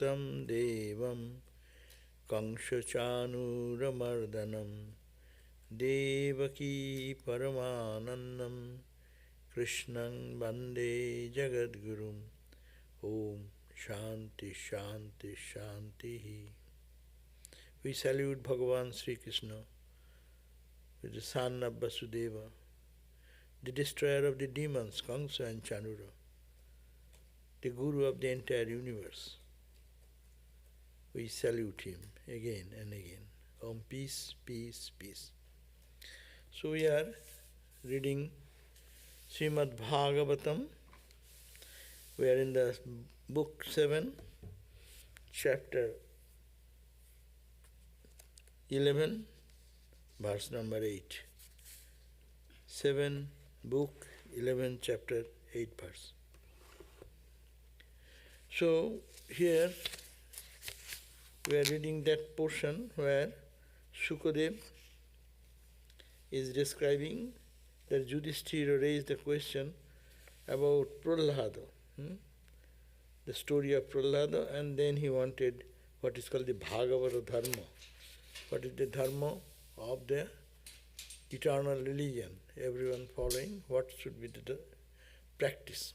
Tam Devam Kangshachanuramardhanam Devaki Paramanandam Krishnang Bande Jagadgurum. Om Shanti Shanti Shanti. We salute Bhagavan Sri Krishna with the son of Vasudeva, the destroyer of the demons, Kamsa and Chanura, the guru of the entire universe. We salute him again and again. Om, peace, peace, peace. So we are reading Srimad Bhagavatam. We are in the book 7, chapter 11, verse number 8. 7, book 11, chapter 8 verse. So here we are reading that portion where Shukadev is describing that Yudhishthira raised the question about Prahlada, the story of Prahlada, and then he wanted what is called the Bhagavata Dharma. What is the Dharma of the eternal religion? Everyone following, what should be the practice?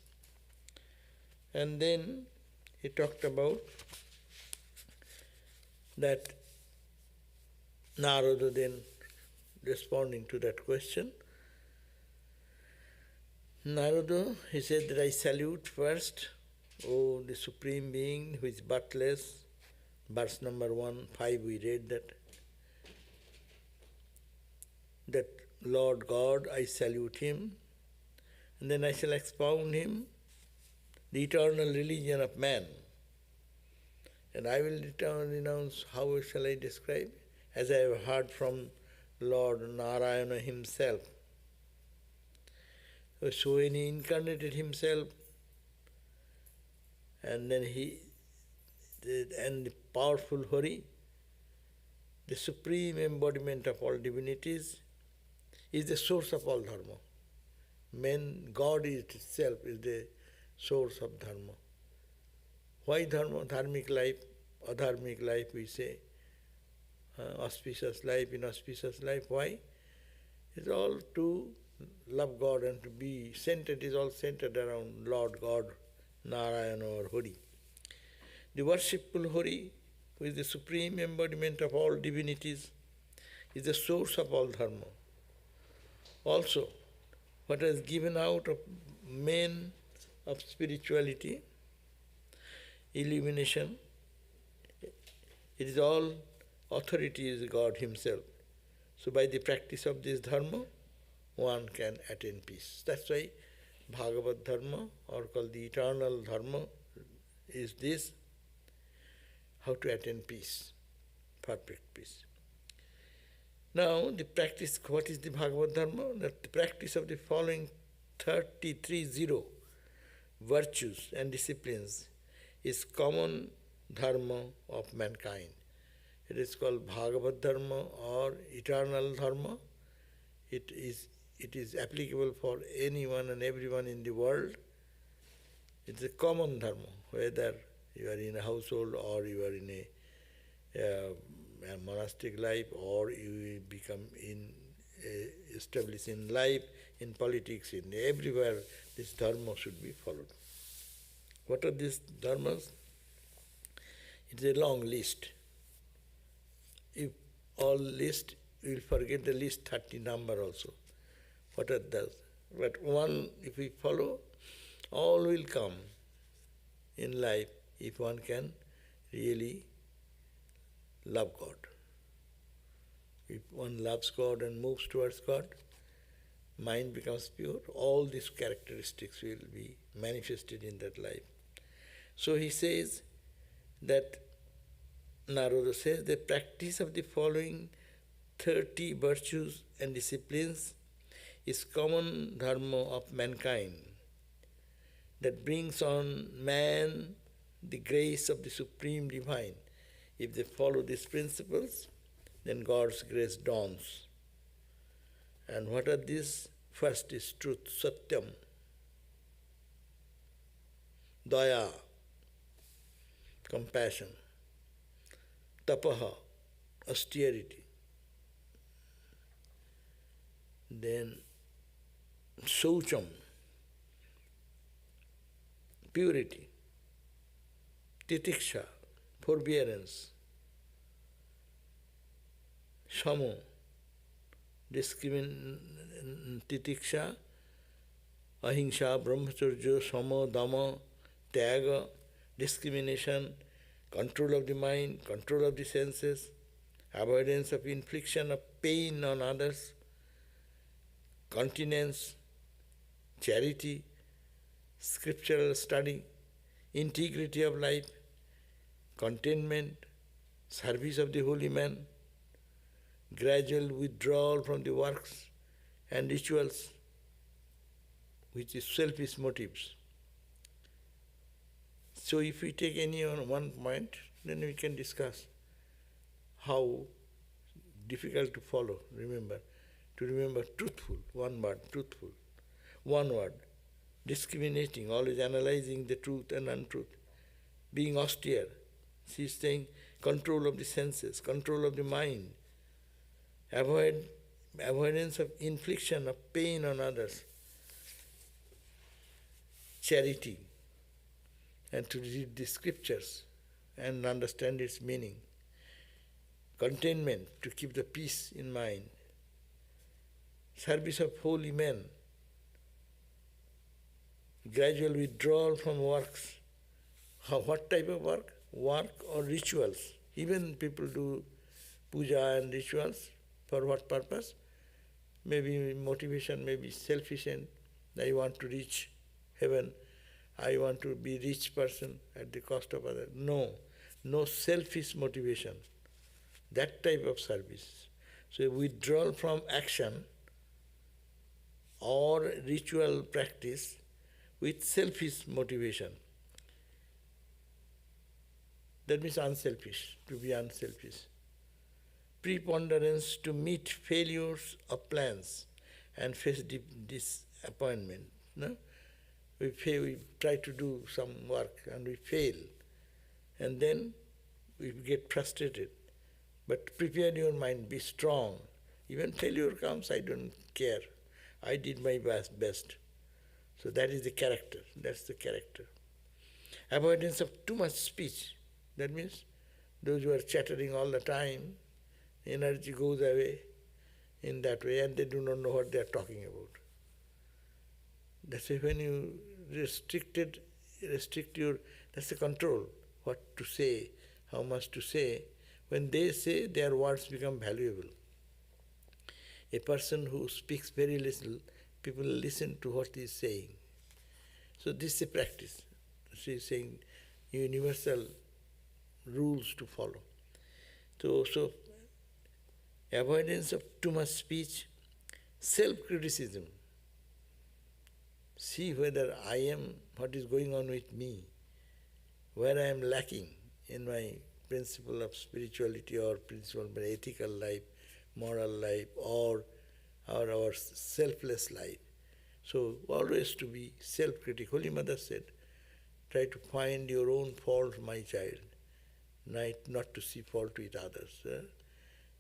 And then he talked about that Narada then responding to that question. Narada, he said that I salute first, O the Supreme Being who is birthless. Verse number 5 we read that Lord God, I salute him, and then I shall expound him, the eternal religion of man. And I will renounce, how shall I describe? As I have heard from Lord Narayana himself. So when he incarnated himself, and then and the powerful Hari, the supreme embodiment of all divinities, is the source of all dharma. God itself is the source of dharma. Why dharma? Dharmic life, adharmic life we say, auspicious life, inauspicious life. Why? It's all to love God and to be centered, is all centered around Lord God, Narayana or Hari. The worshipful Hari, who is the supreme embodiment of all divinities, is the source of all dharma. Also, what is given out of men of spirituality, illumination, it is all authority is God himself. So by the practice of this dharma, one can attain peace. That's why Bhagavad Dharma, or called the eternal dharma, is this, how to attain peace, perfect peace. Now the practice, what is the Bhagavad Dharma? That the practice of the following 33 virtues and disciplines is common dharma of mankind. It is called Bhagavad Dharma or eternal dharma. It is applicable for anyone and everyone in the world. It's a common dharma, whether you are in a household or you are in a monastic life, or you become established in life, in politics, in everywhere. This dharma should be followed. What are these dharmas? It's a long list. If all list, you will forget the list 30 number also. What are those? But one, if we follow, all will come in life if one can really love God. If one loves God and moves towards God, mind becomes pure, all these characteristics will be manifested in that life. So he says that, Narada says, the practice of the following 30 virtues and disciplines is common dharma of mankind that brings on man the grace of the Supreme Divine. If they follow these principles, then God's grace dawns. And what are these? First is truth, satyam, daya, compassion. Tapaha, austerity. Then Saucham, purity. Titiksha, forbearance. Samo, titiksha, ahimsa, brahmacharya, sama, dhamma, tyaga, discrimination, control of the mind, control of the senses, avoidance of infliction of pain on others, continence, charity, scriptural study, integrity of life, contentment, service of the holy man, gradual withdrawal from the works and rituals, which is selfish motives. So if we take any one point, then we can discuss how difficult to follow, to remember truthful, one word, truthful, one word, discriminating, always analyzing the truth and untruth, being austere. She is saying control of the senses, control of the mind, avoidance of infliction of pain on others, charity, and to read the scriptures and understand its meaning, contentment, to keep the peace in mind, service of holy men, gradual withdrawal from works. What type of work? Work or rituals. Even people do puja and rituals. For what purpose? Maybe motivation, maybe selfish end. I want to reach heaven. I want to be rich person at the cost of others. No selfish motivation. That type of service. So withdrawal from action or ritual practice with selfish motivation. That means unselfish, to be unselfish. Preponderance to meet failures of plans and face disappointment. No? We try to do some work and we fail. And then we get frustrated. But prepare your mind, be strong. Even failure comes, I don't care. I did my best. So that is the character. That's the character. Avoidance of too much speech. That means those who are chattering all the time, energy goes away in that way and they do not know what they are talking about. That's why when you restrict your, that's the control, what to say, how much to say. When they say, their words become valuable. A person who speaks very little, people listen to what he is saying. So this is a practice. She is saying universal rules to follow. So avoidance of too much speech, self-criticism. See whether I am, what is going on with me, where I am lacking in my principle of spirituality or principle of ethical life, moral life, or our selfless life. So always to be self-critical. Holy Mother said, try to find your own fault, my child, not to see fault with others.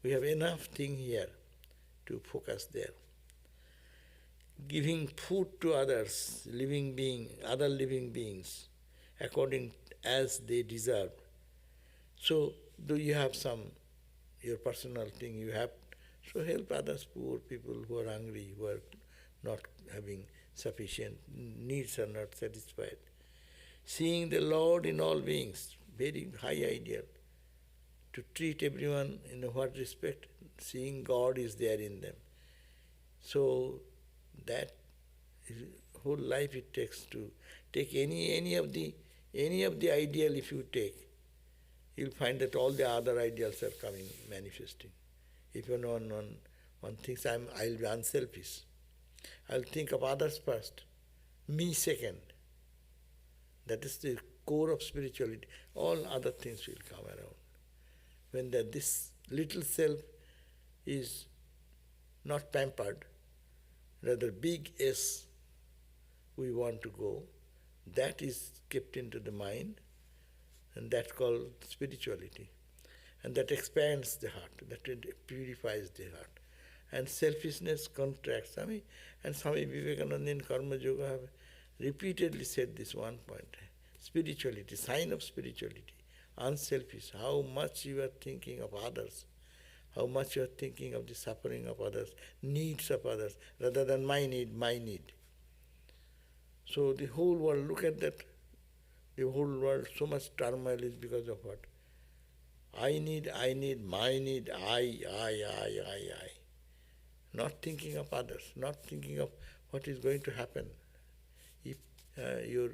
We have enough thing here to focus there. Giving food to others, other living beings, according as they deserve. So, do you have your personal thing you have, so help others, poor people who are hungry, who are not having sufficient, needs are not satisfied. Seeing the Lord in all beings, very high ideal. To treat everyone in what respect, seeing God is there in them. So that whole life it takes to take any of the ideal. If you take, you'll find that all the other ideals are coming, manifesting. If one thinks I'll be unselfish, I'll think of others first, me second. That is the core of spirituality. All other things will come around. When this little self is not pampered, rather big S we want to go, that is kept into the mind, And that's called spirituality. And that expands the heart, that it purifies the heart. And selfishness contracts. And Swami Vivekananda in Karma Yoga have repeatedly said this one point. Spirituality, sign of spirituality, unselfish, how much you are thinking of others, how much you are thinking of the suffering of others, needs of others, rather than my need, my need. So the whole world, look at that, the whole world, so much turmoil is because of what? I need, my need, I. Not thinking of others, not thinking of what is going to happen. If your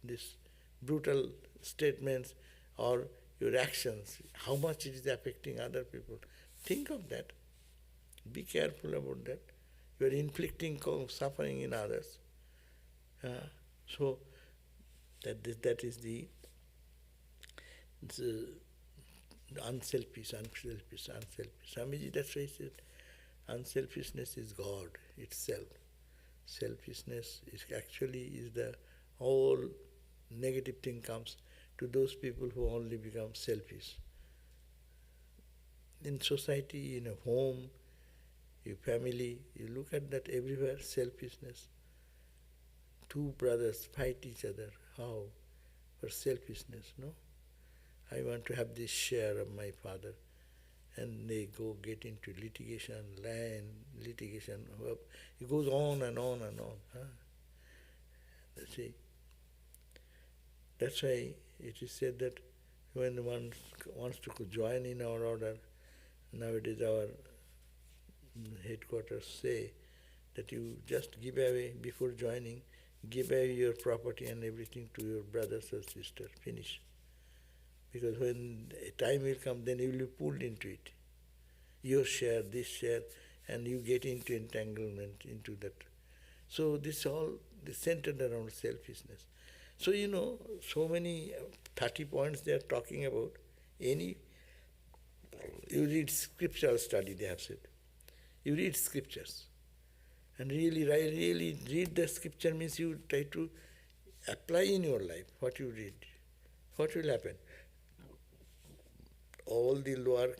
this brutal statements or your actions, how much it is affecting other people. Think of that. Be careful about that. You are inflicting suffering in others. So that is the unselfish. Swamiji, that's why he said, unselfishness is God itself. Selfishness is the all negative thing comes to those people who only become selfish. In society, in a home, your family, you look at that everywhere, selfishness. Two brothers fight each other. How? For selfishness, no? I want to have this share of my father. And they get into litigation, land, litigation. It goes on and on and on. See, that's why it is said that when one wants to join in our order, nowadays our headquarters say that you just give away, before joining, give away your property and everything to your brothers or sisters. Finish. Because when a time will come, then you will be pulled into it. Your share, this share, and you get into entanglement into that. So this all is centered around selfishness. So so many 30 points they are talking about. You read scriptural study, they have said. You read scriptures. And really read the scripture means you try to apply in your life what you read. What will happen? All the lower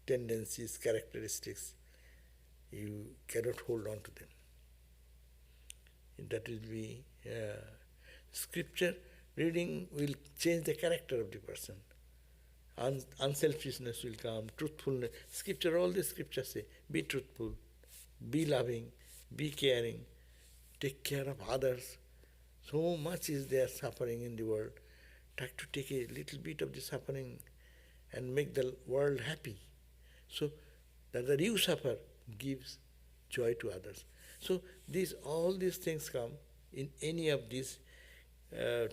tendencies, characteristics, you cannot hold on to them. That will be scripture reading will change the character of the person. Unselfishness will come, truthfulness. Scripture, all the scriptures say, be truthful, be loving, be caring, take care of others. So much is there suffering in the world. Try to take a little bit of the suffering and make the world happy. So that the you suffer gives joy to others. So all these things come in any of these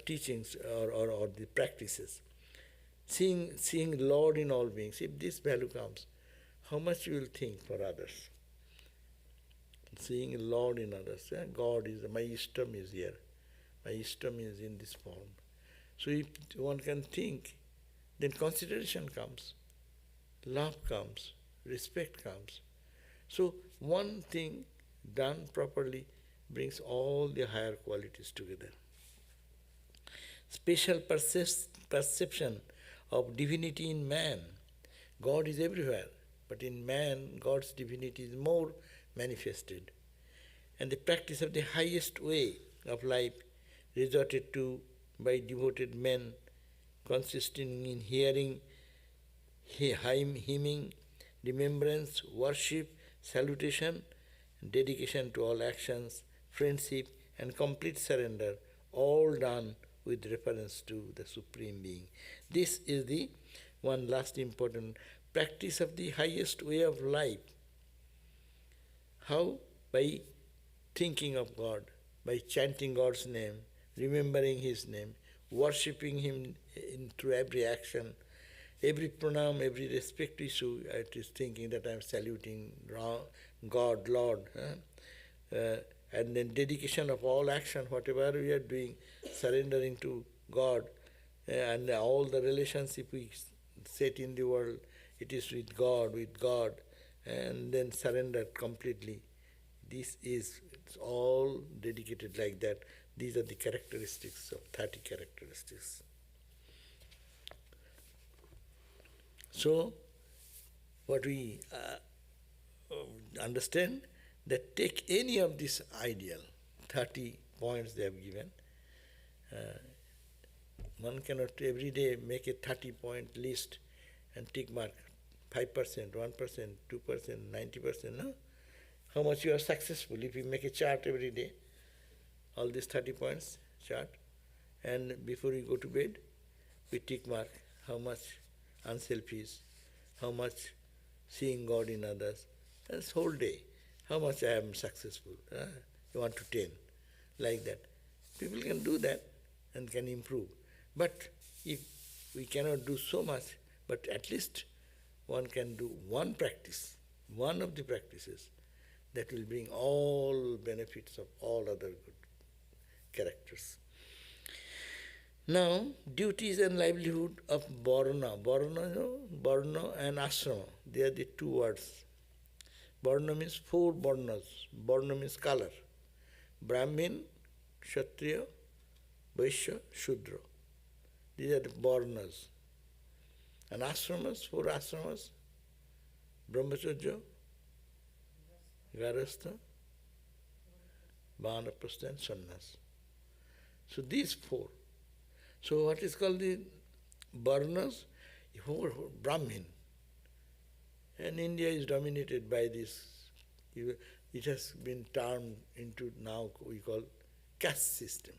teachings or the practices. Seeing Lord in all beings, if this value comes, how much you will think for others. Seeing Lord in others. God is, my Ishtam is here. My Ishtam is in this form. So if one can think, then consideration comes, love comes, respect comes. So one thing done properly brings all the higher qualities together. Special perception of divinity in man. God is everywhere, but in man, God's divinity is more manifested. And the practice of the highest way of life resorted to by devoted men, consisting in hearing, hymning, remembrance, worship, salutation, dedication to all actions, friendship, and complete surrender, all done with reference to the Supreme Being. This is the one last important practice of the highest way of life. How? By thinking of God, by chanting God's name, remembering His name, worshipping Him through every action, every pranam, every respect issue. It is thinking that I am saluting God, Lord. And then dedication of all action, whatever we are doing, surrendering to God. And all the relationship we set in the world, it is with God, and then surrender completely. It's all dedicated like that. These are the characteristics of 30 characteristics. So, what we understand, that take any of this ideal, 30 points they have given. One cannot every day make a 30-point list and tick mark 5%, 1%, 2%, 90%, no? How much you are successful if you make a chart every day, all these 30 points chart, and before you go to bed, we tick mark how much unselfish, how much seeing God in others, and this whole day, how much I am successful, 1 to 10, like that. People can do that and can improve. But if we cannot do so much, but at least one can do one practice, one of the practices that will bring all benefits of all other good characters. Now, duties and livelihood of Varna. Varna, you know, Varna and Ashrama, they are the two words. Varna means 4 Varnas. Varna means color. Brahmin, Kshatriya, Vaishya, Shudra. These are the Varnas. And ashramas, 4 ashramas, Brahmacharya, Garastha, Vanaprastha and Sannyas. So these 4. So what is called the Varnas? Brahmin. And India is dominated by this. It has been turned into now we call caste system.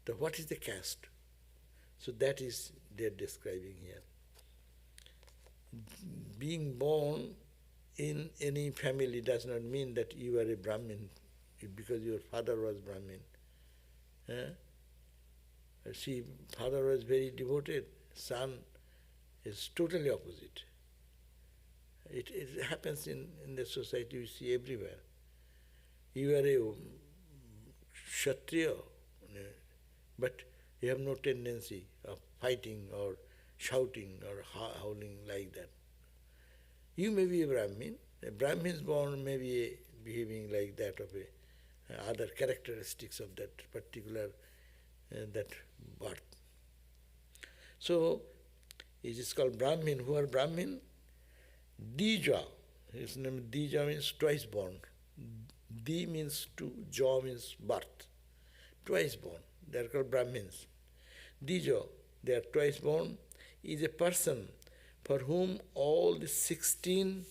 So what is the caste? So that is they are describing here. Being born in any family does not mean that you are a Brahmin because your father was Brahmin. See, father was very devoted, son is totally opposite. It happens in the society, you see everywhere. You are a Kshatriya, but you have no tendency of fighting or shouting or howling like that. You may be a Brahmin. A Brahmin is born may be behaving like that of other characteristics of that particular that birth. So it is called Brahmin. Who are Brahmin? Dija. His name Dija means twice born. Di means two, Ja means birth. Twice born. They are called Brahmins. Dija, they are twice born, is a person for whom all the 16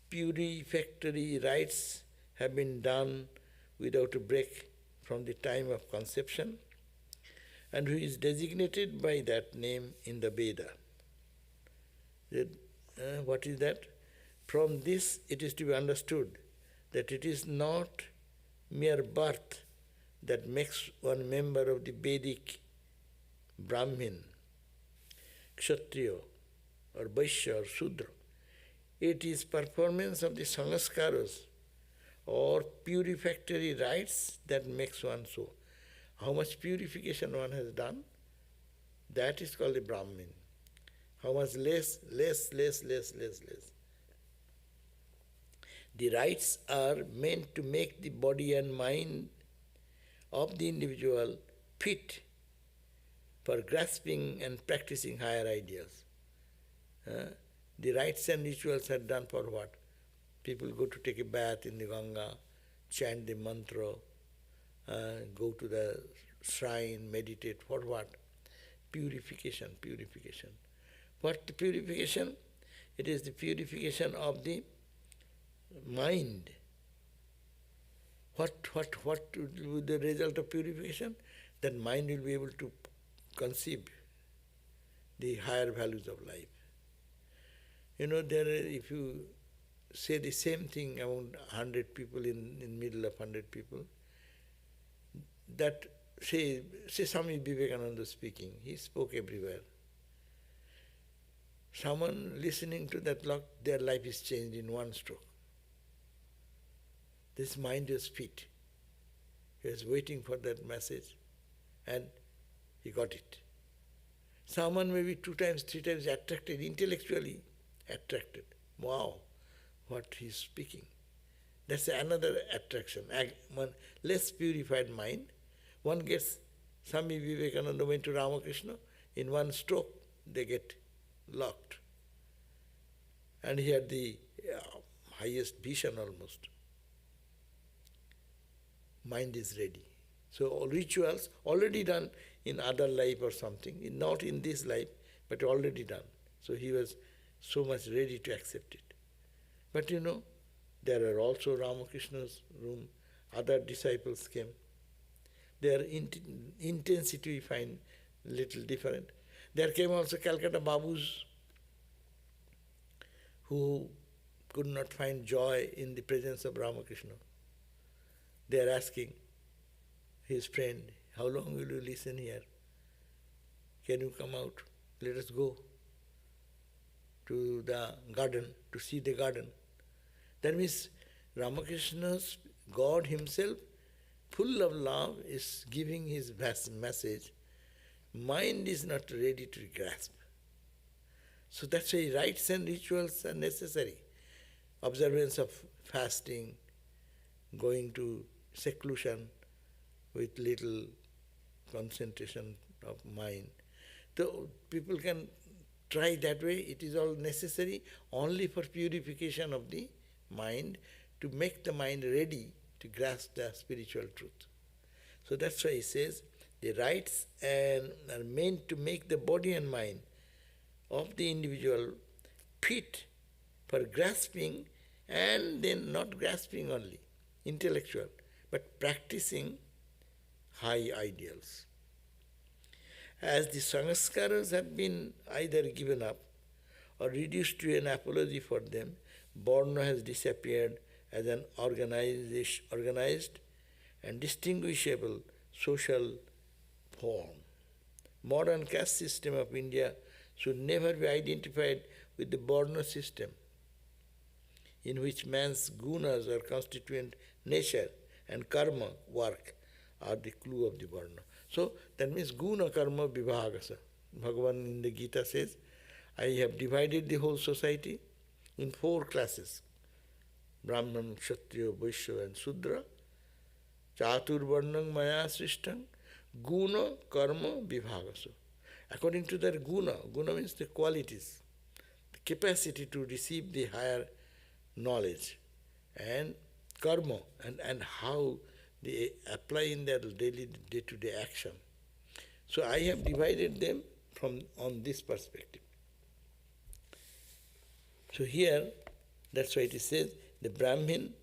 purificatory rites have been done without a break from the time of conception, and who is designated by that name in the Veda. What is that? From this it is to be understood that it is not mere birth that makes one member of the Vedic Brahmin, Kshatriya, or Vaishya or Shudra. It is performance of the sangaskaras or purificatory rites that makes one so. How much purification one has done, that is called a Brahmin. How much less. The rites are meant to make the body and mind of the individual fit for grasping and practicing higher ideals. The rites and rituals are done for what? People go to take a bath in the Ganga, chant the mantra, go to the shrine, meditate. For what? Purification. What the purification? It is the purification of the mind. What will be the result of purification? That mind will be able to conceive the higher values of life. You know, if you say the same thing among 100 people in middle of 100 people, that say Swami Vivekananda speaking, he spoke everywhere. Someone listening to that talk, their life is changed in one stroke. This mind was fit. He was waiting for that message and he got it. Someone may be 2 times, 3 times attracted, intellectually attracted. Wow, what he's speaking. That's another attraction. One less purified mind, one gets, Swami Vivekananda went to Ramakrishna, in one stroke they get locked. And he had the highest vision almost. Mind is ready. So all rituals already done in other life or something, not in this life, but already done. So he was so much ready to accept it. But there are also Ramakrishna's room, other disciples came. Their intensity we find little different. There came also Calcutta Babus, who could not find joy in the presence of Ramakrishna. They are asking his friend, how long will you listen here? Can you come out? Let us go to the garden, to see the garden. That means Ramakrishna's God himself, full of love, is giving his message. Mind is not ready to grasp. So that's why rites and rituals are necessary. Observance of fasting, going to seclusion with little concentration of mind. So people can try that way. It is all necessary only for purification of the mind, to make the mind ready to grasp the spiritual truth. So that's why he says the rites are meant to make the body and mind of the individual fit for grasping, and then not grasping only, intellectual, but practicing high ideals. As the sanskaras have been either given up or reduced to an apology for them, Varna has disappeared as an organized and distinguishable social form. Modern caste system of India should never be identified with the Varna system, in which man's gunas or constituent nature and karma work are the clue of the Varna. So that means guna karma vibhagasa. Bhagavan in the Gita says, I have divided the whole society in 4 classes: Brahman, Kshatriya, Vaishya and Sudra. Chaturvarnang maya srishtang guna karma vibhagasa. According to their guna means the qualities, the capacity to receive the higher knowledge, and karma, and how they apply in their daily day-to-day action. So I have divided them on this perspective. So here, that's why it says the Brahmin,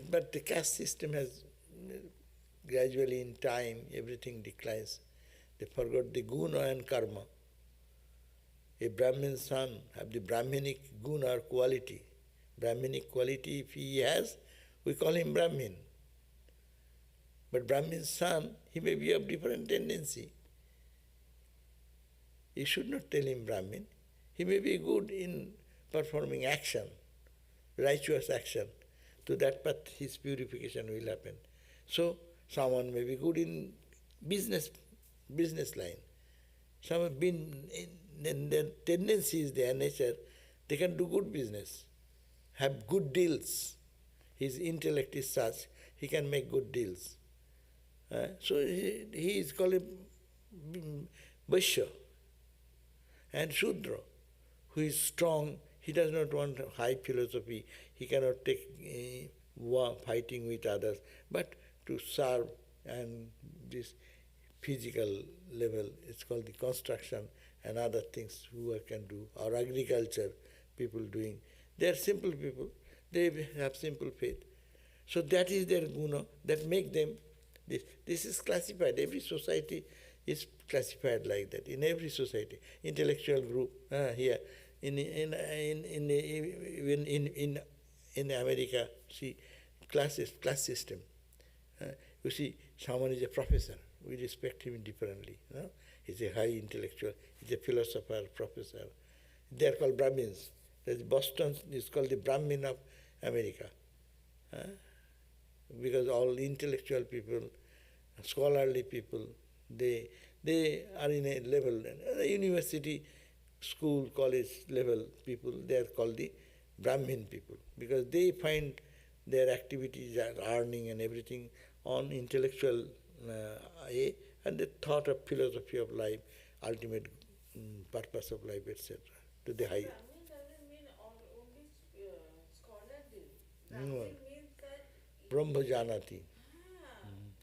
but the caste system has gradually in time, everything declines. They forgot the guna and karma. A Brahmin son have the Brahminic guna or quality. Brahminic quality, if he has, we call him Brahmin. But Brahmin's son, he may be of different tendency. You should not tell him Brahmin. He may be good in performing action, righteous action. To that path his purification will happen. So someone may be good in business line. Some have been, in their tendency is their nature, they can do good business, have good deals. His intellect is such, he can make good deals. So he is called a Vaishya. And Shudra, who is strong, he does not want high philosophy, he cannot take war, fighting with others, but to serve and this physical level, it's called the construction and other things who can do, or agriculture, people doing. They are simple people, they have simple faith. So that is their guna, that make them this. This is classified, every society is classified like that, in every society. Intellectual group, here, in America, see, class system. You see, someone is a professor, we respect him differently. He's a high intellectual, he's a philosopher, professor. They are called Brahmins. Boston is called the Brahmin of America. Because all intellectual people, scholarly people, they are in a level, university, school, college level people, they are called the Brahmin people, because they find their activities, earning and everything on intellectual and the thought of philosophy of life, ultimate purpose of life, etc. to the high. Brahmin doesn't mean only scholarly. No. Brahmin means that Brahma Janati.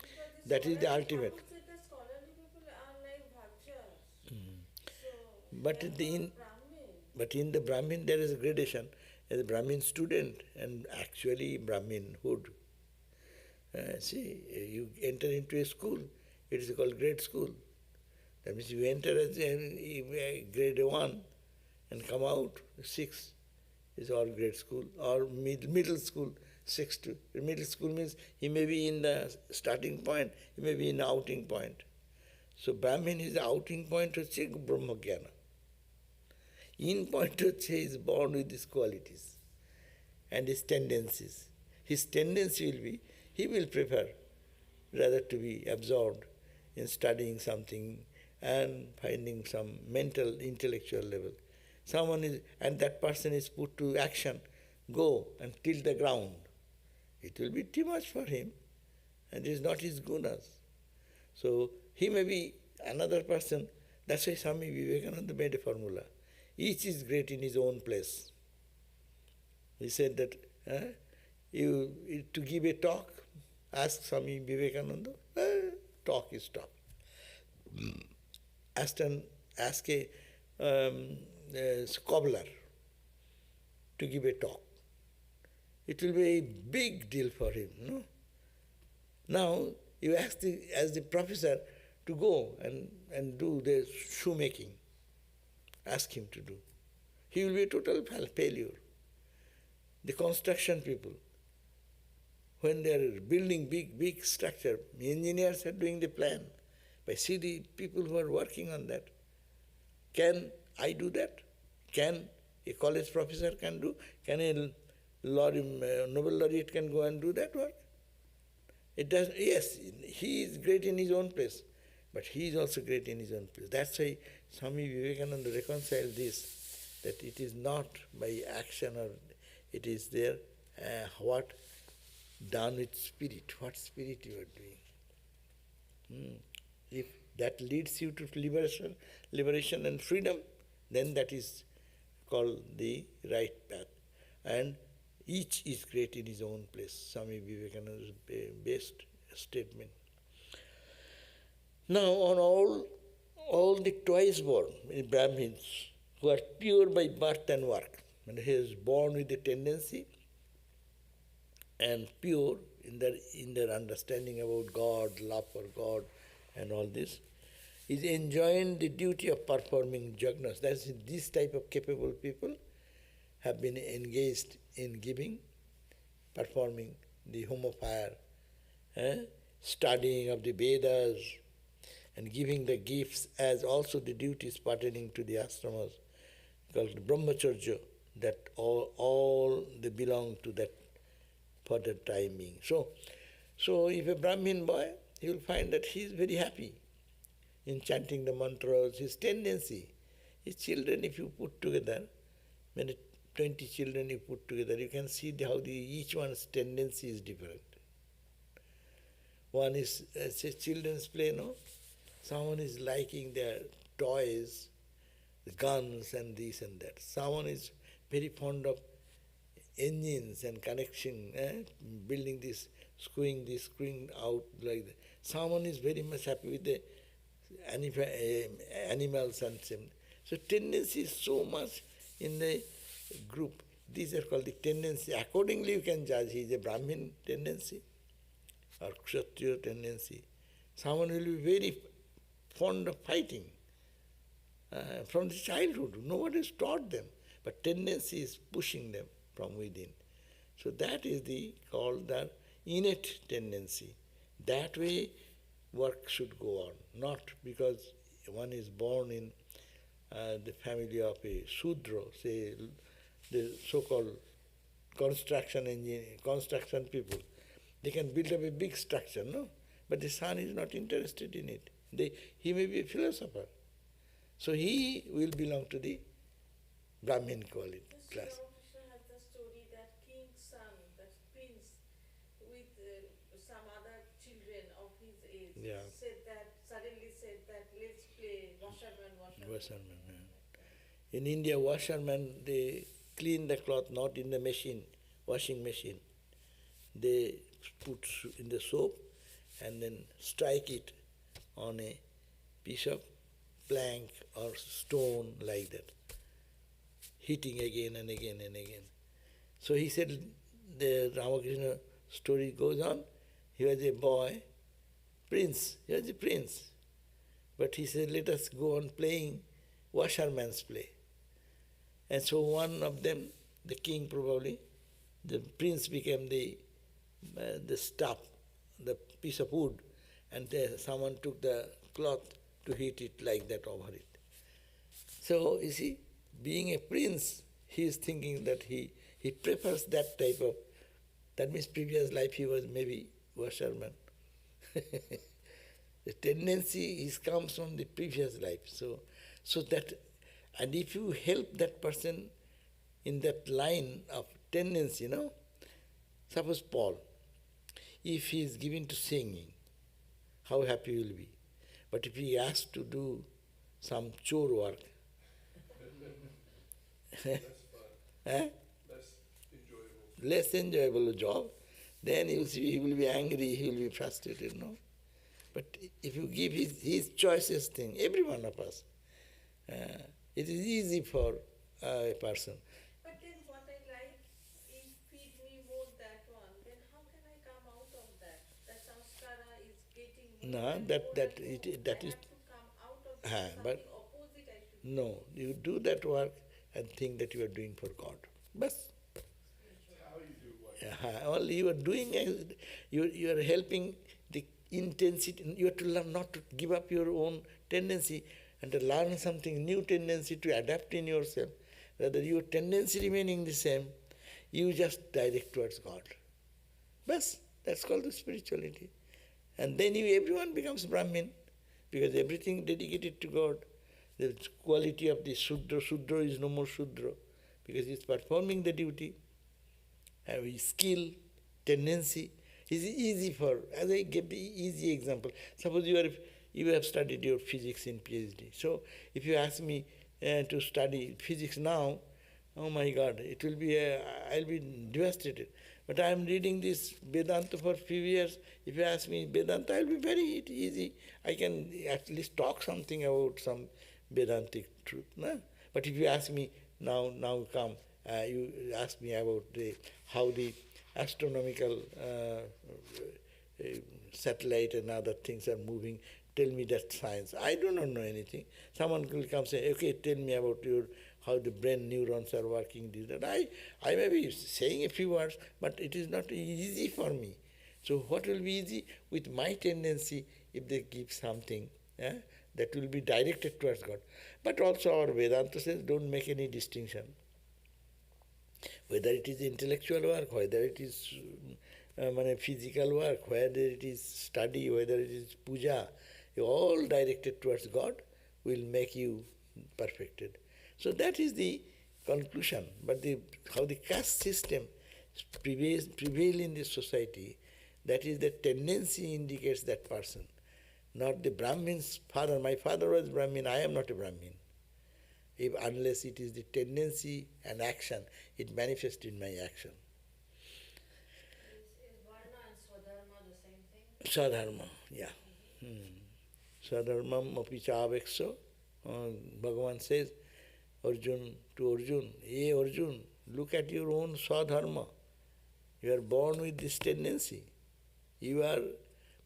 because the That is the scholarly, ultimate. Thakur said the scholarly people are like vultures. So But therefore Brahmin. in the Brahmin there is a gradation. As a Brahmin student and actually Brahminhood. See, you enter into a school, it is called grade school. That means you enter as a grade 1 and come out 6 is all grade school, or middle school 6 to. Middle school means he may be in the starting point, he may be in the outing point. So Brahmin is the outing point হচ্ছে Brahmagyana. In point হচ্ছে he is born with these qualities and his tendencies. His tendency will be, he will prefer rather to be absorbed in studying something and finding some mental, intellectual level. Someone is, and that person is put to action, go and till the ground. It will be too much for him, and it is not his gunas. So he may be another person. That's why Swami Vivekananda made a formula. Each is great in his own place. He said that to give a talk, ask Swami Vivekananda, talk is talk. Ask a cobbler to give a talk. It will be a big deal for him. No? Now, you ask as the professor to go and do the shoemaking. Ask him to do. He will be a total failure. The construction people, when they are building big structure, engineers are doing the plan. But see the people who are working on that. Can I do that? Can a college professor can do? Can a Nobel laureate can go and do that work? It does. Yes, he is great in his own place, but he is also great in his own place. That's why Swami Vivekananda reconciled this, that it is not by action or it is there what done with spirit, what spirit you are doing. If that leads you to liberation and freedom, then that is called the right path. And each is great in his own place. Swami Vivekananda's best statement. Now, on all the twice born Brahmins who are pure by birth and work, and he is born with the tendency and pure in their understanding about God, love for God, and all this, is enjoined the duty of performing jagnas. That is, this type of capable people have been engaged in giving, performing the home of fire, studying of the Vedas, and giving the gifts as also the duties pertaining to the ashramas, called brahmacharya, that all they belong to that for the time being. So if a Brahmin boy, he will find that he is very happy in chanting the mantras. His tendency, his children, if you put together, when 20 children you put together, you can see how each one's tendency is different. One is, say, children's play, no? Someone is liking their toys, the guns and this and that. Someone is very fond of engines and connection, building this, screwing out like that. Someone is very much happy with the animals and same. So tendency is so much in the group. These are called the tendency. Accordingly you can judge he is a Brahmin tendency or Kshatriya tendency. Someone will be very fond of fighting from the childhood. Nobody has taught them, but tendency is pushing them from within. So that is called the innate tendency. That way work should go on, not because one is born in the family of a Shudra, say the so-called construction people. They can build up a big structure, no? But the son is not interested in it. He may be a philosopher. So he will belong to the Brahmin quality class. Krishna has the story that king's son, that prince, with some other children of his age, suddenly said that let's play washerman. Washerman, yeah. In India, washermen, they clean the cloth not in the machine, washing machine. They put in the soap and then strike it on a piece of plank or stone like that, hitting again and again and again. So he said, the Ramakrishna story goes on, he was a boy, prince, he was a prince. But he said, let us go on playing washerman's play. And so one of them, the king probably, the prince became the staff, the piece of wood, and someone took the cloth to hit it like that over it. So, you see, being a prince, he is thinking that he prefers that type of, that means previous life he was maybe washerman. The tendency comes from the previous life. So that, and if you help that person in that line of tendency, suppose Paul, if he is given to singing, how happy he will be. But if he asked to do some chore work, Less fun. Less enjoyable job, then you see he will be angry, he will be frustrated, no? But if you give his choicest thing, every one of us, it is easy for a person. But then what I like, if feed me more that one, then how can I come out of that? That samskara is getting more No, and that more and is more. that I is have to come out of but something opposite I should no. You do that work and think that you are doing for God. Bas. How you do what? All you are doing, you are helping the intensity. You have to learn not to give up your own tendency and to learn something new tendency to adapt in yourself. Rather, your tendency remaining the same, you just direct towards God. Bas, that's called the spirituality. And then everyone becomes Brahmin, because everything dedicated to God. The quality of the Shudra is no more Shudra, because he's performing the duty. Have his skill, tendency. It's easy for, as I gave the easy example. Suppose you have studied your physics in PhD. So if you ask me to study physics now, oh my God, it will be I'll be devastated. But I am reading this Vedanta for a few years. If you ask me Vedanta, I'll be very easy. I can at least talk something about some Vedantic truth. No? But if you ask me now come, you ask me about how the astronomical satellite and other things are moving, tell me that science. I do not know anything. Someone will come say, okay, tell me about how the brain neurons are working, this, that. I may be saying a few words, but it is not easy for me. So what will be easy? With my tendency, if they give something, that will be directed towards God. But also our Vedanta says, don't make any distinction. Whether it is intellectual work, whether it is physical work, whether it is study, whether it is puja, all directed towards God will make you perfected. So that is the conclusion. But how the caste system prevail in this society, that is the tendency indicates that person. Not the Brahmin's father. My father was Brahmin, I am not a Brahmin. Unless it is the tendency and action, it manifests in my action. Is Varna and Swadharma the same thing? Swadharma, yeah. Swadharmam api chavekso. Bhagavan says, Arjun to Arjun, hey Arjun, look at your own Swadharma. You are born with this tendency. You are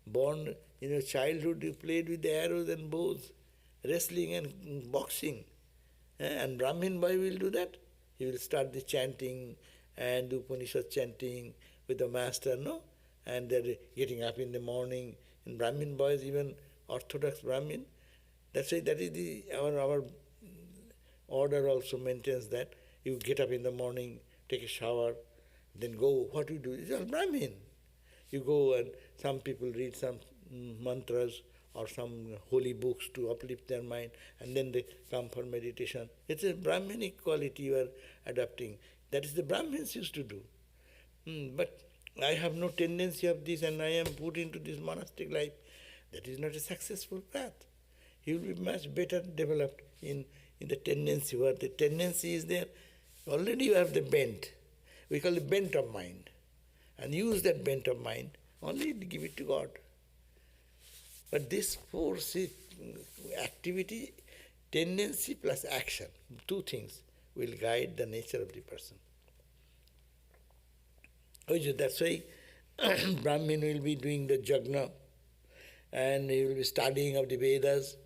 born in your childhood, you played with the arrows and bows, wrestling and boxing. And Brahmin boy will do that. He will start the chanting and the Upanishad chanting with the master, no? And they're getting up in the morning. In Brahmin boys, even Orthodox Brahmin, that's why that is our order also maintains that. You get up in the morning, take a shower, then go. What you do? It's all Brahmin. You go and some people read some mantras or some holy books to uplift their mind, and then they come for meditation. It's a Brahminic quality you are adopting. That is the Brahmins used to do. But I have no tendency of this and I am put into this monastic life. That is not a successful path. He will be much better developed in in the tendency, where the tendency is there, already you have the bent. We call it bent of mind. And use that bent of mind, only give it to God. But this force is activity, tendency plus action, two things will guide the nature of the person. That's why Brahmin will be doing the jagna, and he will be studying of the Vedas.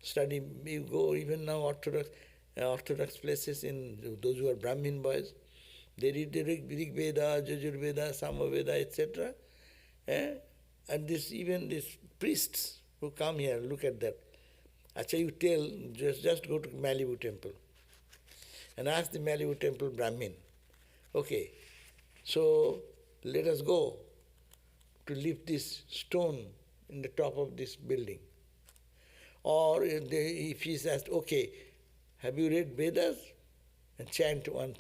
Study, you go even now Orthodox places, in those who are Brahmin boys, they read the Rig Veda, Yajur Veda, Sama Veda, etc. And even these priests who come here, look at that. Acha, you tell, just go to Malibu temple and ask the Malibu temple Brahmin, okay, so let us go to lift this stone in the top of this building. Or if he says, okay, have you read Vedas? And chant one.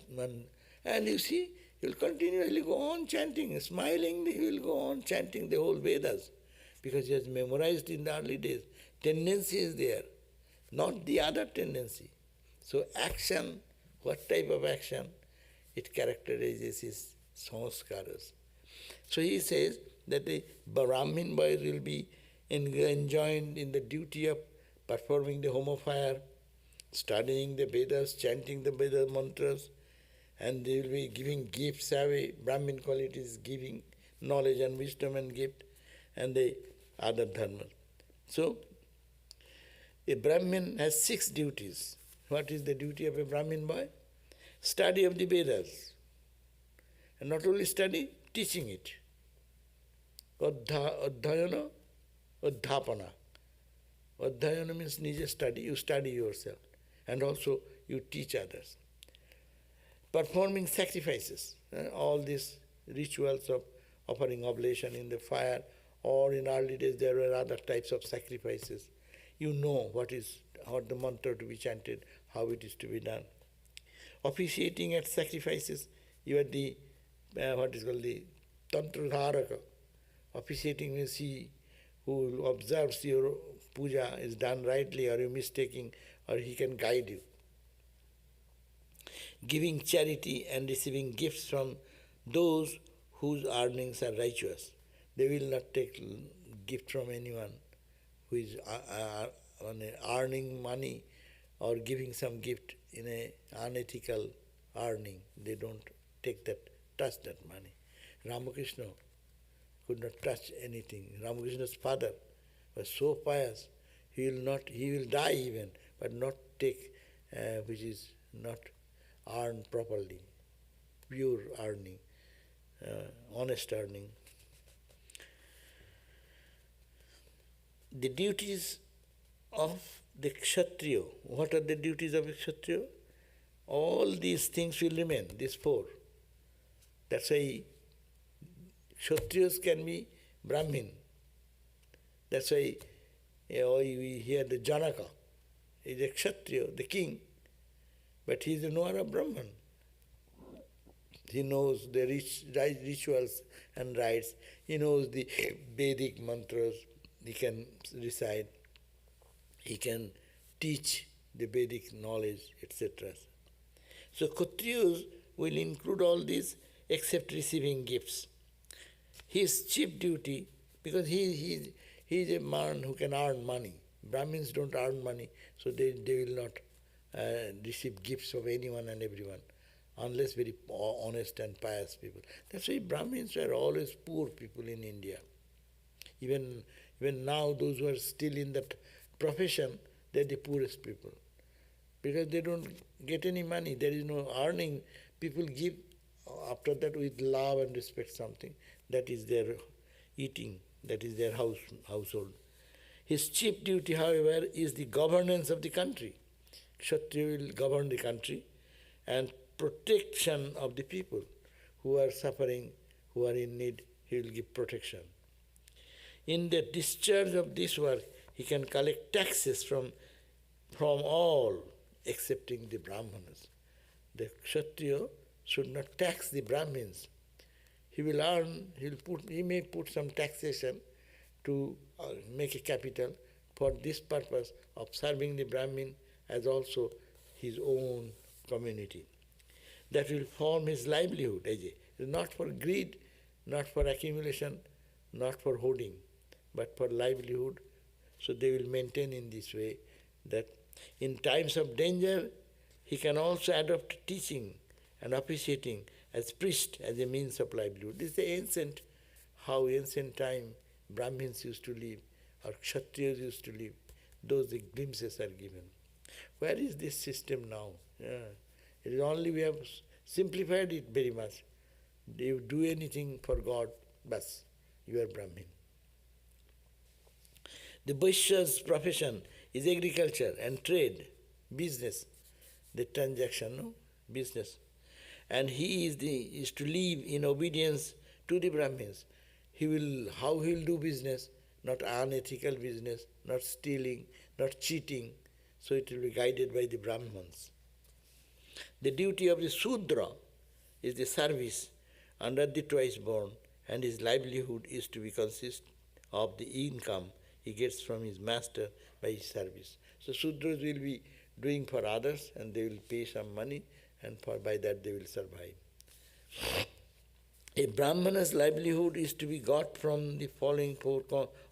And you see, he will continually go on chanting, smiling, he will go on chanting the whole Vedas, because he has memorized in the early days. Tendency is there, not the other tendency. So action, what type of action? It characterizes his sanskaras. So he says that the Brahmin boys will be enjoined in the duty of performing the home of fire, studying the Vedas, chanting the Veda mantras, and they will be giving gifts away. Brahmin qualities, giving knowledge and wisdom and gift, and the other dharmas. So, a Brahmin has 6 duties. What is the duty of a Brahmin boy? Study of the Vedas. And not only study, teaching it. Adhyana, adhyapana. Adhyana means nije study, you study yourself. And also you teach others. Performing sacrifices, all these rituals of offering oblation in the fire, or in early days there were other types of sacrifices. You know what the mantra to be chanted, how it is to be done. Officiating at sacrifices, you are the, what is called the Tantra Dharaka. Officiating means he who observes your puja is done rightly, or you're mistaking, or he can guide you. Giving charity and receiving gifts from those whose earnings are righteous. They will not take gift from anyone who is earning money or giving some gift in an unethical earning. They don't touch that money. Ramakrishna could not touch anything. Ramakrishna's father was so pious, he will die even, but not take which is not earned properly, pure earning, honest earning. The duties of the Kshatriya. What are the duties of a Kshatriya? All these things will remain, these 4. That's why Kshatriyas can be Brahmin. That's why we hear the Janaka is a Kshatriya, the king, but he is a knower of Brahman. He knows the rituals and rites. He knows the Vedic mantras. He can recite. He can teach the Vedic knowledge, etc. So Kshatriyas will include all these except receiving gifts. His chief duty, because he is a man who can earn money. Brahmins don't earn money, so they will not receive gifts of anyone and everyone, unless very honest and pious people. That's why Brahmins were always poor people in India. Even now, those who are still in that profession, they're the poorest people. Because they don't get any money, there is no earning. People give after that with love and respect something. That is their eating, that is their household. His chief duty, however, is the governance of the country. Kshatriya will govern the country, and protection of the people who are suffering, who are in need, he will give protection. In the discharge of this work, he can collect taxes from all, excepting the Brahmanas. The Kshatriya should not tax the Brahmins. He will he may put some taxation to make a capital for this purpose of serving the Brahmin as also his own community. That will form his livelihood. Not for greed, not for accumulation, not for hoarding, but for livelihood. So they will maintain in this way that in times of danger, he can also adopt teaching and officiating as priest, as a means of livelihood. This is the ancient, how ancient time Brahmins used to live, or Kshatriyas used to live. Those glimpses are given. Where is this system now? It is only we have simplified it very much. You do anything for God, bas, you are Brahmin. The Vaishya's profession is agriculture and trade, business, the transaction, no? Business. And he is to live in obedience to the Brahmins. How he will do business, not unethical business, not stealing, not cheating. So it will be guided by the Brahmins. The duty of the Sudra is the service under the twice born, and his livelihood is to be consist of the income he gets from his master by his service. So Sudras will be doing for others, and they will pay some money, and by that they will survive. A Brahmana's livelihood is to be got from the following four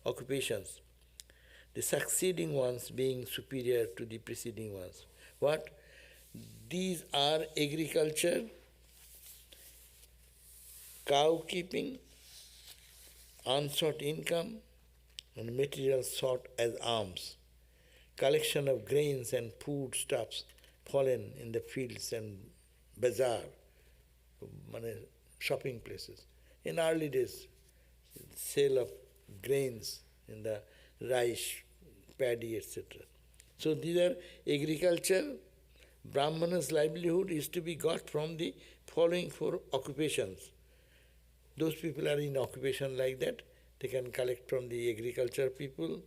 occupations, the succeeding ones being superior to the preceding ones. What? These are agriculture, cow keeping, unsought income, and material sought as alms, collection of grains and food stuffs fallen in the fields and bazaar, shopping places. In early days, sale of grains in the rice, paddy, etc. So these are agriculture. Brahmana's livelihood is to be got from the following four occupations. Those people are in occupation like that. They can collect from the agriculture people.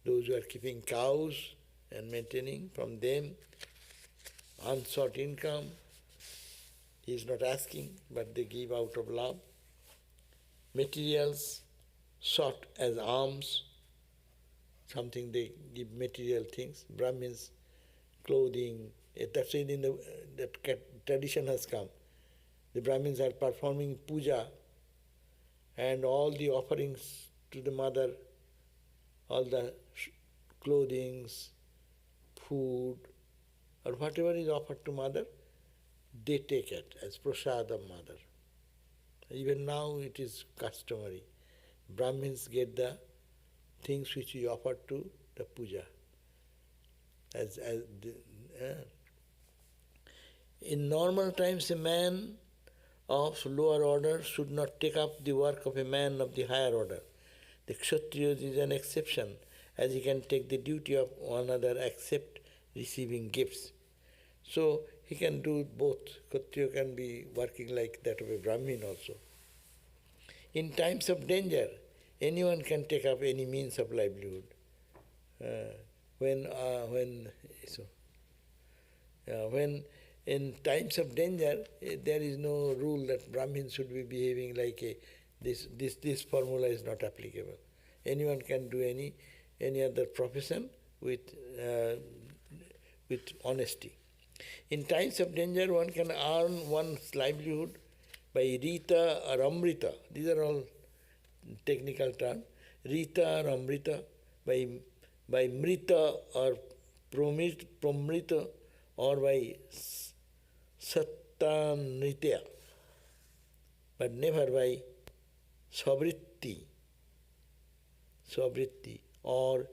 Those who are keeping cows and maintaining from them, unsought income. He is not asking, but they give out of love. Materials sought as alms, something they give material things. Brahmins, clothing, that's why that tradition has come. The Brahmins are performing puja, and all the offerings to the mother, all the clothings, food, or whatever is offered to mother, they take it as prasad of mother. Even now it is customary. Brahmins get the things which we offer to the puja. In normal times, a man of lower order should not take up the work of a man of the higher order. The Kshatriyas is an exception, as he can take the duty of another except receiving gifts. So he can do both. Kshatriya can be working like that of a Brahmin also. In times of danger, anyone can take up any means of livelihood. When in times of danger, there is no rule that Brahmins should be behaving like this formula is not applicable. Anyone can do any other profession with honesty. In times of danger, one can earn one's livelihood by Rita or Amrita. These are all technical terms. Rita or Amrita, by Mrita or Promrita, or by Sattanritya, but never by Svritti, or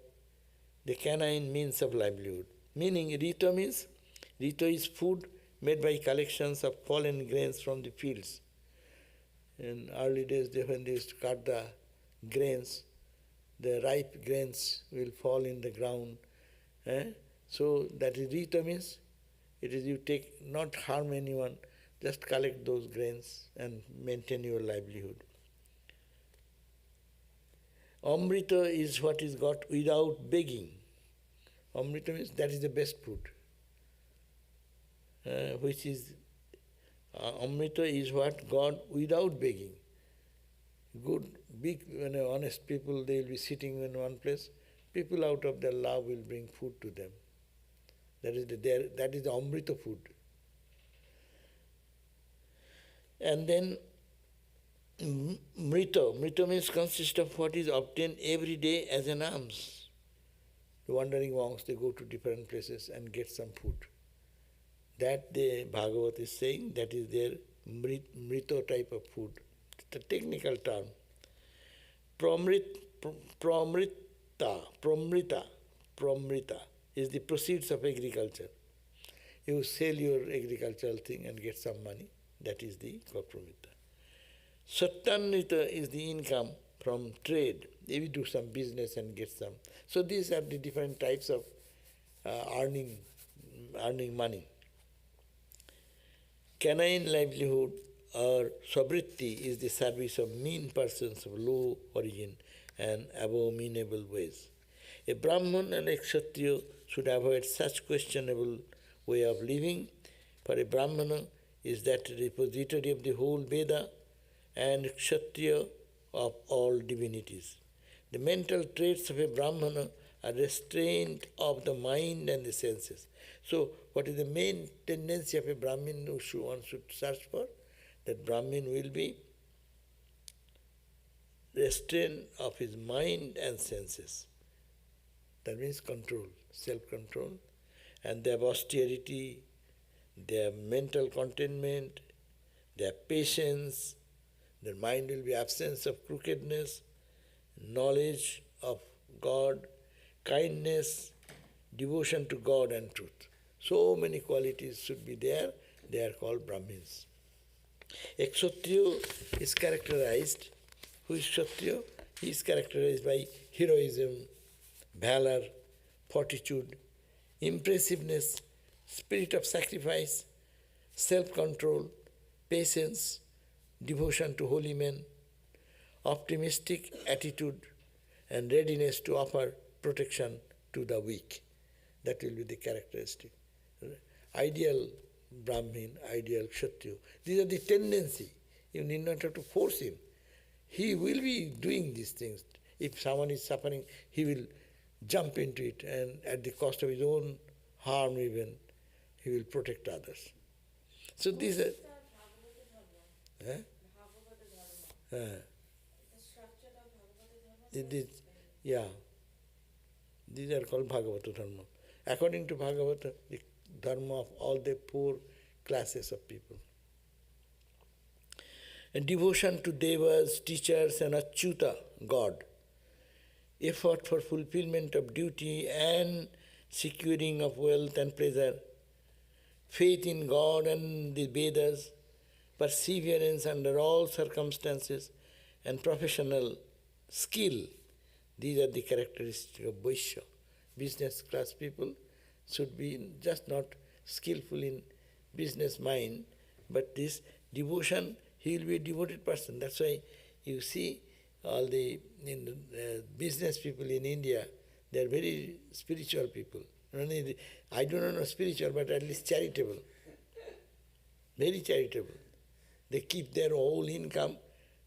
the canine means of livelihood. Meaning, Rita is food made by collections of fallen grains from the fields. In early days, when they used to cut the grains, the ripe grains will fall in the ground. So that is Rita means, it is you not harm anyone, just collect those grains and maintain your livelihood. Amrita is what is got without begging. Amrita means that is the best food. Amrita is what got without begging. Good, big, honest people, they will be sitting in one place. People out of their love will bring food to them. That is the Amrita food. And then Mrita. Mrita means consists of what is obtained every day as an alms. The wandering monks, they go to different places and get some food. That the Bhagavat is saying, that is their Mrita type of food. It's a technical term. Promrita is the proceeds of agriculture. You sell your agricultural thing and get some money. That is the Promrita. Satyanrita is the income from trade. If you do some business and get some. So these are the different types of earning money. Canine livelihood or Svritti is the service of mean persons of low origin and abominable ways. A Brahman and a Kshatriya should avoid such questionable way of living, for a Brahmana is that repository of the whole Veda and Kshatriya of all divinities. The mental traits of a Brahmana are restraint of the mind and the senses. So, what is the main tendency of a Brahmin who one should search for? That Brahmin will be restraint of his mind and senses. That means control, self-control, and they have austerity, they have mental contentment, they have patience, their mind will be absence of crookedness, knowledge of God, kindness, devotion to God and truth. So many qualities should be there, they are called Brahmins. A Kshatriya is characterized, who is Kshatriya? He is characterized by heroism, valor, fortitude, impressiveness, spirit of sacrifice, self-control, patience, devotion to holy men, optimistic attitude, and readiness to offer protection to the weak. That will be the characteristic. Ideal Brahmin, ideal Kshatriya. These are the tendency. You need not have to force him. He will be doing these things. If someone is suffering, he will jump into it, and at the cost of his own harm even, he will protect others. So these are... The structure of Bhagavata Dharma? Yeah. These are called Bhagavata Dharma. According to Bhagavata, the dharma of all the four classes of people. And devotion to devas, teachers and Achyuta, God. Effort for fulfillment of duty and securing of wealth and pleasure. Faith in God and the Vedas. Perseverance under all circumstances and professional skill. These are the characteristics of Vaishya. Business class people should be just not skillful in business mind, but this devotion, he will be a devoted person. That's why you see all the business people in India, they are very spiritual people. I do not know spiritual, but at least charitable. Very charitable. They keep their whole income,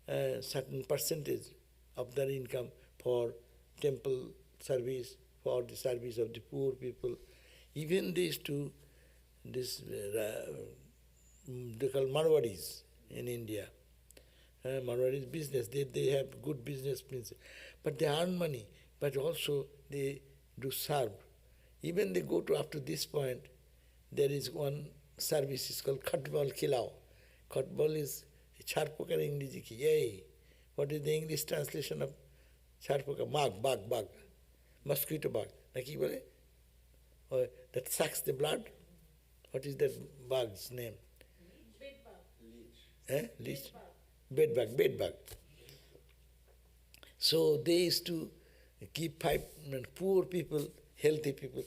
certain percentage of their income for temple service, for the service of the poor people. Even they call Marwadis in India. Marwadis business, they have good business principles. But they earn money, but also they do serve. Even they go to up to this point, there is one service, it's called Khatbal Khilao. Khatbal is Charpoka English ki, yay. What is the English translation of Charpoka? Bug, mosquito bug. Naki bole? Or that sucks the blood. What is that bug's name? Bed bug. Leech? Bed bug. So they used to keep poor people, healthy people,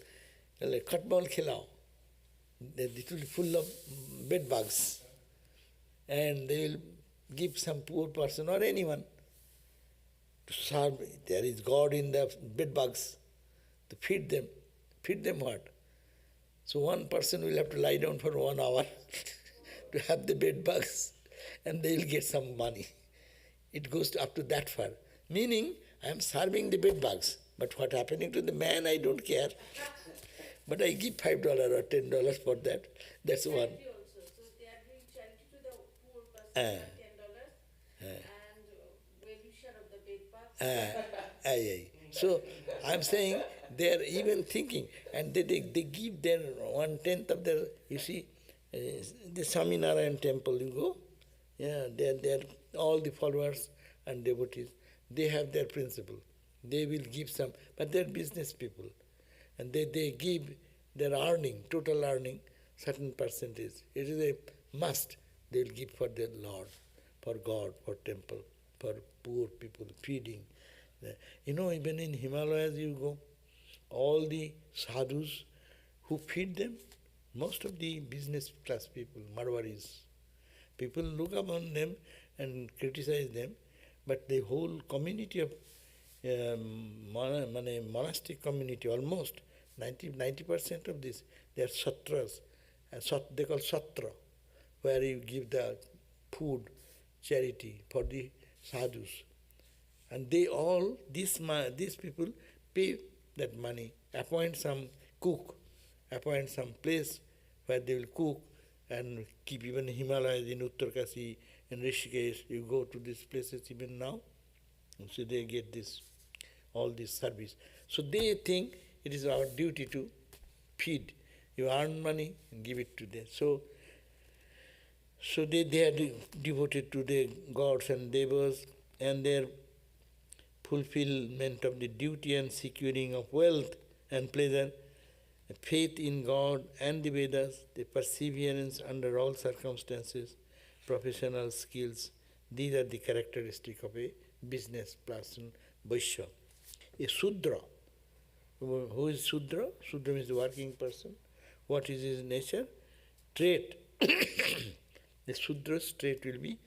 like Khatbal Khilao. It will be full of bed bugs. And they will give some poor person or anyone to serve. There is God in the bed bugs to feed them. Feed them what? So one person will have to lie down for 1 hour to have the bed bugs, and they will get some money. It goes up to that far. Meaning, I am serving the bed bugs, but what happening to the man, I don't care. but I give $5 or $10 for that. That's one. Charity also. So they are doing charity to the poor person, $10, and well-wisher of the bed bugs. So I'm saying they are even thinking, and they give their 1/10 of their, you see, the Swaminarayan temple, you go, they're all the followers and devotees, they have their principle. They will give some, but they're business people. And they give their earning, total earning, certain percentage. It is a must. They'll give for their Lord, for God, for temple, for poor people, feeding. Even in Himalayas you go, all the sadhus who feed them, most of the business class people, Marwaris, people look upon them and criticize them, but the whole community of monastic community, almost 90% of this, they are satras, they call satra, where you give the food, charity for the sadhus. And they all, these people pay that money, appoint some cook, appoint some place where they will cook and keep. Even Himalayas, in Uttarkasi, in Rishikesh, you go to these places even now, and so they get all this service. So they think it is our duty to feed. You earn money and give it to them. So they are devoted to the gods and devas, and their fulfillment of the duty and securing of wealth and pleasure, faith in God and the Vedas, the perseverance under all circumstances, professional skills, these are the characteristics of a business person, Vaishya. A Sudra. Who is Sudra? Sudra means the working person. What is his nature? Trait. The Sudra's trait will be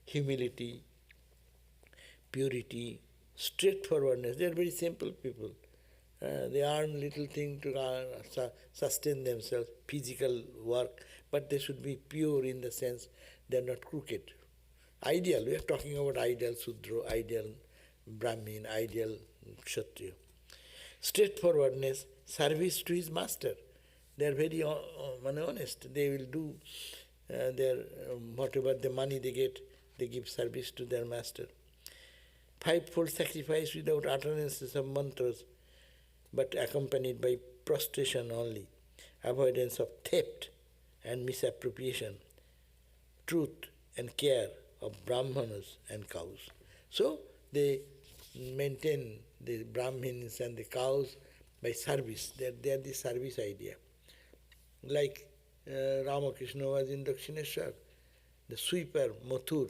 humility, purity, straightforwardness. They are very simple people. They earn little thing to sustain themselves, physical work, but they should be pure in the sense they are not crooked. Ideal, we are talking about ideal Sudra, ideal Brahmin, ideal Kshatriya. Straightforwardness, service to his master. They are very honest. They will do whatever the money they get, they give service to their master. Fivefold sacrifice without utterances of mantras, but accompanied by prostration only. Avoidance of theft and misappropriation. Truth and care of brahmanas and cows. So they maintain the brahmins and the cows by service. They are the service idea. Like Ramakrishna was in Dakshineshwar, the sweeper, Mathur,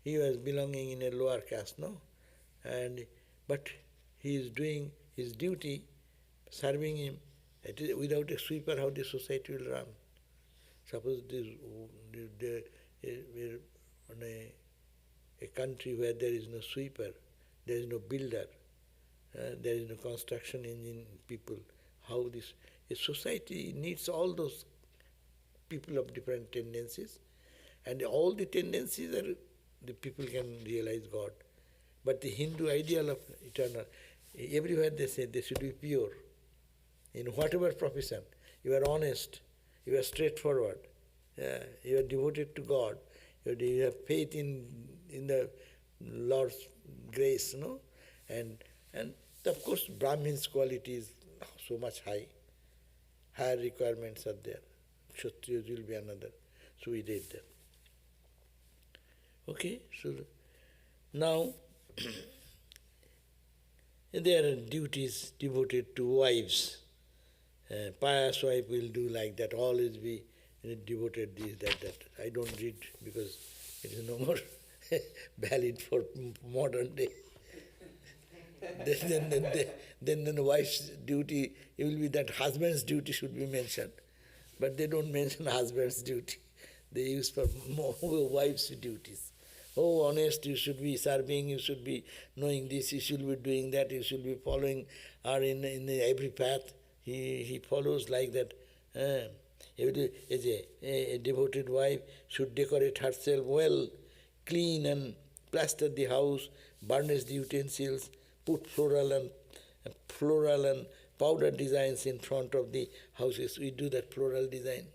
he was belonging in a lower caste, no? But he is doing his duty, serving him. It is, without a sweeper, how the society will run? Suppose a country where there is no sweeper, there is no builder, there is no construction engine people, how this... A society needs all those people of different tendencies, and all the tendencies are, the people can realize God. But the Hindu ideal of eternal, everywhere they say they should be pure. In whatever profession, you are honest, you are straightforward, you are devoted to God, you have faith in the Lord's grace, no? And of course Brahmin's quality is so much high. Higher requirements are there. Kshatriyas will be another. So we did that. Okay, so now there are duties devoted to wives. Pious wife will do like that, always be devoted this, that. I don't read because it is no more valid for modern day. Then the wife's duty, it will be that husband's duty should be mentioned. But they don't mention husband's duty. They use for more wife's duties. Oh, honest, you should be serving, you should be knowing this, you should be doing that, you should be following her in every path. He follows like that. A devoted wife should decorate herself well, clean and plaster the house, burnish the utensils, put floral and powder designs in front of the houses. We do that floral design.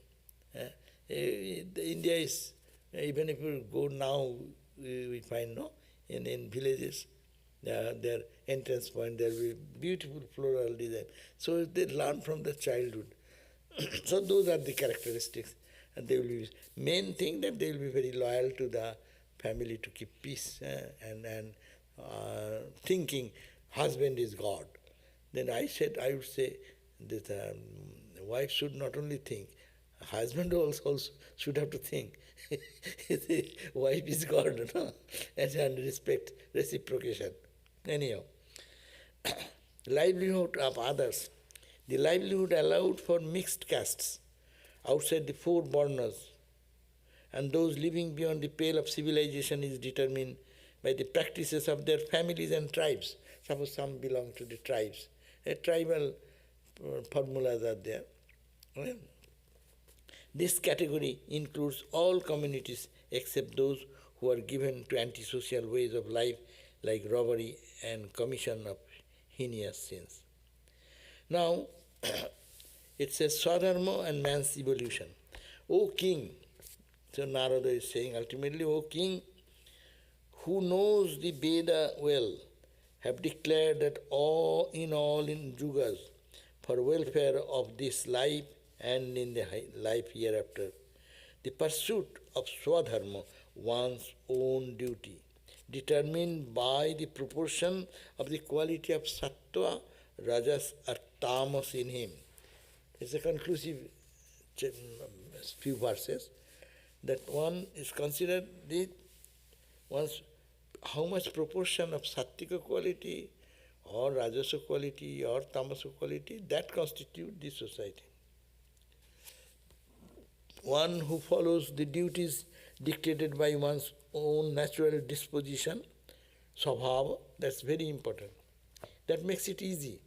India is, even if you go now, we find, no, in villages, their entrance point, there will be beautiful floral design. So they learn from the childhood. So those are the characteristics. And they will be, main thing that they will be very loyal to the family to keep peace, and thinking husband is God. Then I would say that wife should not only think, husband also should have to think. Wife is God, no? And respect, reciprocation. Anyhow, livelihood of others. The livelihood allowed for mixed castes outside the four varnas, and those living beyond the pale of civilization is determined by the practices of their families and tribes. Suppose some belong to the tribes. Tribal formulas are there. This category includes all communities except those who are given to antisocial ways of life like robbery and commission of heinous sins. Now, it says Swadharma and man's evolution. O king, so Narada is saying ultimately, O king, who knows the Veda well, have declared that in yugas, for welfare of this life and in the life hereafter, the pursuit of Swadharma, one's own duty, determined by the proportion of the quality of Sattva, Rajas or Tamas in him. It's a conclusive few verses that one is considered how much proportion of Sattvika quality or Rajasa quality or Tamasa quality that constitute the society. One who follows the duties dictated by one's own natural disposition, svabhava, that's very important. That makes it easy.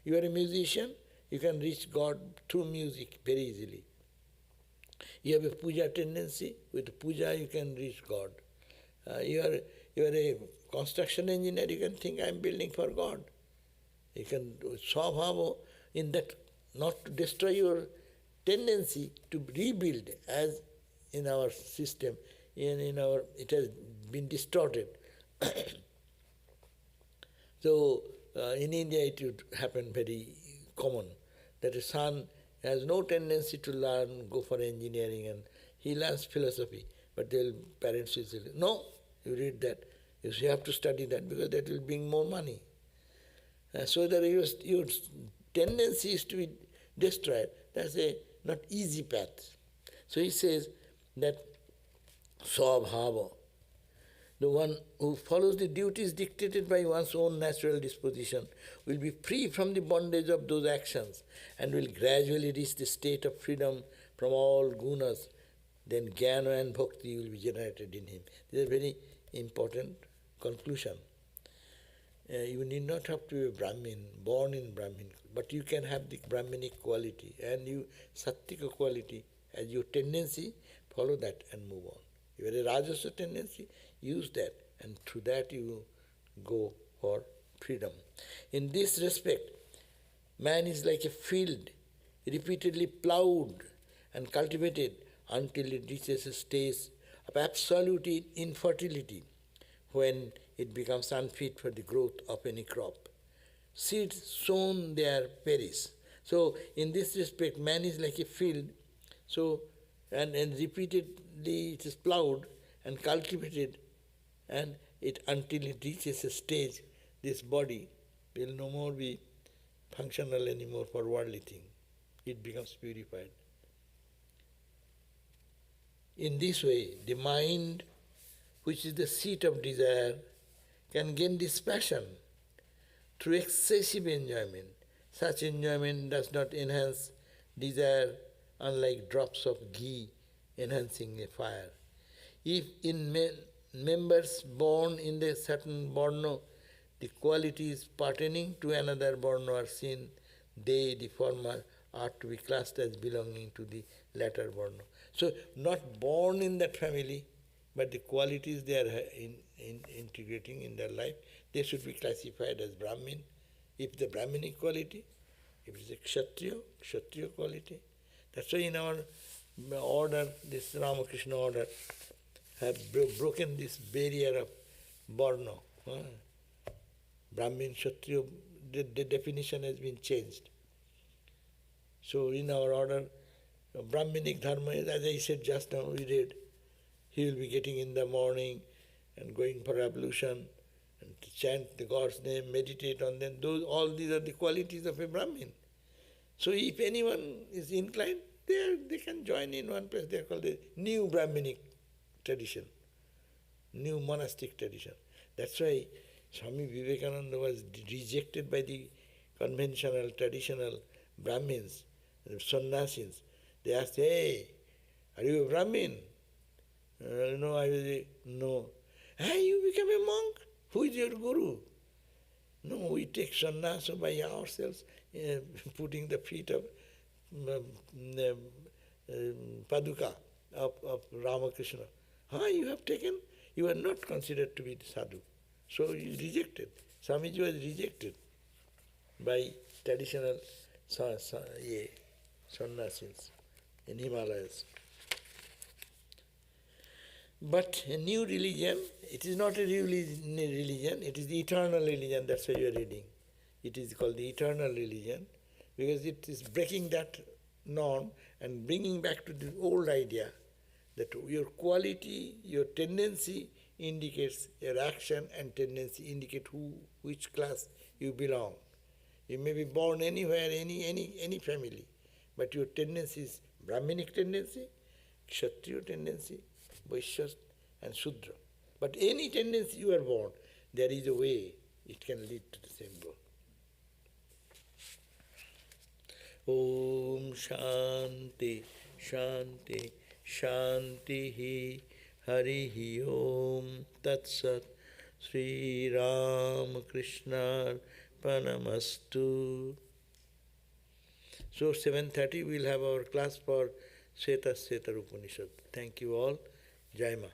You are a musician, you can reach God through music very easily. You have a puja tendency, with puja you can reach God. You are a construction engineer, you can think I am building for God. You can do svabhava in that, not to destroy your tendency to rebuild, as in our system, it has been distorted. So in India it would happen very common that a son has no tendency to learn, go for engineering, and he learns philosophy, but parents will say, no, you read that, you have to study that because that will bring more money. So that your tendency is to be destroyed. That's a not easy path. So he says that svabhava, the one who follows the duties dictated by one's own natural disposition, will be free from the bondage of those actions and will gradually reach the state of freedom from all gunas. Then jnana and bhakti will be generated in him. This is a very important conclusion. You need not have to be a Brahmin, born in Brahmin, but you can have the Brahminic quality and Sattvika quality as your tendency, follow that and move on. You have a Rajasa tendency, use that, and through that you go for freedom. In this respect, man is like a field repeatedly plowed and cultivated until it reaches a stage of absolute infertility, when it becomes unfit for the growth of any crop. Seeds sown there perish. So in this respect, man is like a field, and repeatedly it is plowed and cultivated, and until it reaches a stage, this body will no more be functional anymore for worldly thing. It becomes purified. In this way, the mind, which is the seat of desire, can gain this passion through excessive enjoyment. Such enjoyment does not enhance desire, unlike drops of ghee enhancing a fire. If in members born in a certain varna, the qualities pertaining to another varna are seen, they, the former, are to be classed as belonging to the latter varna. So, not born in that family, but the qualities they are integrating in their life, they should be classified as Brahmin, if the Brahminic quality, If it is a Kshatriya quality. That's why in our order, this Ramakrishna order, have broken this barrier of Varna. Brahmin, Kshatriya, the definition has been changed. So in our order, Brahminic dharma is, as I said just now, we read, he will be getting in the morning and going for ablution and to chant the God's name, meditate on them. All these are the qualities of a Brahmin. So if anyone is inclined, they can join in one place. They are called the new Brahminic tradition, new monastic tradition. That's why Swami Vivekananda was rejected by the conventional, traditional Brahmins, the sannyasis. They asked, hey, are you a Brahmin? No, I was no. Hey, you become a monk? Who is your guru? No, we take sannyasa by ourselves, putting the feet of Paduka of Ramakrishna. You have taken? You are not considered to be the sadhu. So he rejected. Swamiji was rejected by traditional sannyasis in Himalayas. But a new religion, it is not a new religion, it is the eternal religion, that's why you are reading. It is called the eternal religion because it is breaking that norm and bringing back to the old idea that your quality, your tendency indicates your action, and tendency indicate which class you belong. You may be born anywhere, any family, but your tendency is Brahminic tendency, Kshatriya tendency, Vaishya and Shudra. But any tendency you are born, there is a way it can lead to the same goal. Om Shanti Shanti Shanti Harihi Om Tat Sat Sri Ram Krishna Panamastu. So 7:30 we will have our class for Sveta Upanishad. Thank you all. Jai Ma.